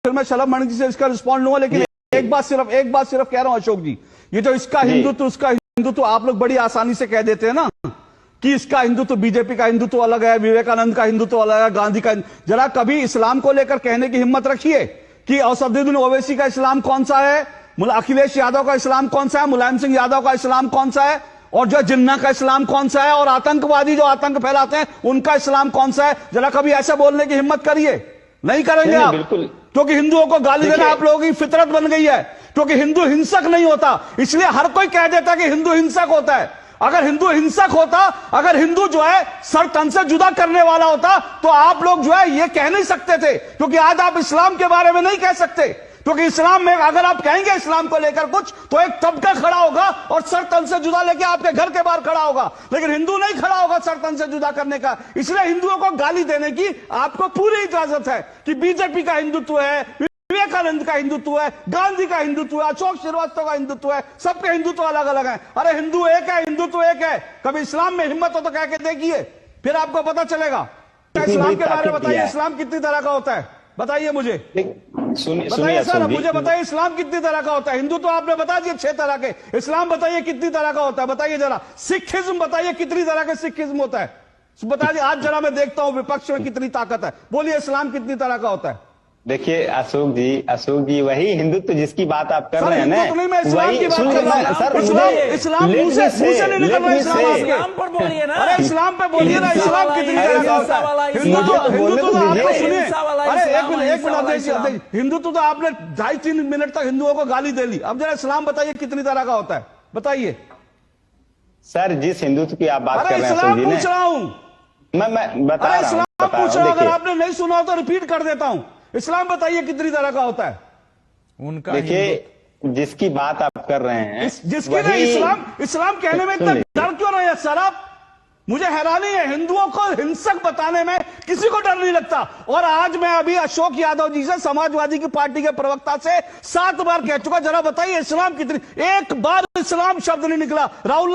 फिर मैं शलभ मणि जी से इसका रिस्पॉन्ड लूंगा, लेकिन एक बात सिर्फ कह रहा हूं अशोक जी, ये जो इसका हिंदुत्व उसका हिंदुत्व आप लोग बड़ी आसानी से कह देते हैं ना कि इसका हिंदुत्व बीजेपी का हिंदुत्व अलग है, विवेकानंद का हिंदुत्व अलग है, गांधी का। जरा कभी इस्लाम को लेकर कहने की हिम्मत रखिए कि असदुद्दीन ओवैसी का इस्लाम कौन सा है, अखिलेश यादव का इस्लाम कौन सा है, मुलायम सिंह यादव का इस्लाम कौन सा है, और जो जिन्ना का इस्लाम कौन सा है, और आतंकवादी जो आतंक फैलाते हैं उनका इस्लाम कौन सा है। जरा कभी ऐसा बोलने की हिम्मत करिए। नहीं करेंगे आप, क्योंकि हिंदुओं को गाली देना आप लोगों की फितरत बन गई है, क्योंकि हिंदू हिंसक नहीं होता, इसलिए हर कोई कह देता कि हिंदू हिंसक होता है। अगर हिंदू हिंसक होता, अगर हिंदू जो है सर तन से जुदा करने वाला होता, तो आप लोग जो है ये कह नहीं सकते थे, क्योंकि आज आप इस्लाम के बारे में नहीं कह सकते, क्योंकि इस्लाम में अगर आप कहेंगे इस्लाम को लेकर कुछ, तो एक तबका खड़ा होगा और सर तन से जुदा लेके आपके घर के बाहर खड़ा होगा, लेकिन हिंदू नहीं खड़ा होगा सर तन से जुदा करने का। इसलिए हिंदुओं को गाली देने की आपको पूरी इजाजत है कि बीजेपी का हिंदुत्व है, विवेकानंद का हिंदुत्व है, गांधी का हिंदुत्व है, अशोक श्रीवास्तव का हिंदुत्व है, सबके हिंदुत्व अलग अलग है। अरे हिंदू एक है, हिंदुत्व एक है। कभी इस्लाम में हिम्मत हो तो कह के देखिए, फिर आपको पता चलेगा। इस्लाम के बारे में बताइए, इस्लाम कितनी तरह का होता है बताइए मुझे, बताइए सर, मुझे बताइए इस्लाम कितनी तरह का होता है। हिंदू तो आपने बता दिए 6 तरह के, इस्लाम बताइए कितनी तरह का होता है, बताइए जरा। सिखिज्म बताइए कितनी तरह का सिखिज्म होता है, बताइए। आज जरा मैं देखता हूं विपक्ष में कितनी ताकत है, बोलिए इस्लाम कितनी तरह का होता है। देखिए अशोक जी वही हिंदुत्व जिसकी बात आप कर रहे हैं ना, तो नहीं, मैं इस्लाम की बात कर रहा हूं। सर इस्लाम मुंह से नहीं निकल रहा, इस्लाम पर बोलिए ना, अरे इस्लाम पे बोलिए ना, इस्लाम कितनी तरह का होता है। हिंदुत्व तो आपने सुनिए, अरे एक मिनट, हिंदुत्व तो आपने 2.5-3 मिनट तक हिंदुओं को गाली दे ली, अब जरा इस्लाम बताइए कितनी तरह का होता है, बताइए। सर जिस हिंदुत्व की आप बात कर रहे हैं, इस्लाम पूछ रहा हूं मैं बता रहा हूं, इस्लाम पूछ रहा हूं, अगर आपने नहीं सुना तो रिपीट कर देता हूं। इस्लाम बताइए कितनी तरह का होता है उनका। देखिए जिसकी बात आप कर रहे हैं, जिसकी नहीं, इस्लाम कहने में इतना डर क्यों नहीं है सर आप? मुझे हैरानी है, हिंदुओं को हिंसक बताने में किसी को डर नहीं लगता। और आज मैं अभी अशोक यादव जी से, समाजवादी की पार्टी के प्रवक्ता से 7 बार कह चुका, जरा बताइए इस्लाम कितनी, एक बार इस्लाम शब्द नहीं निकला। राहुल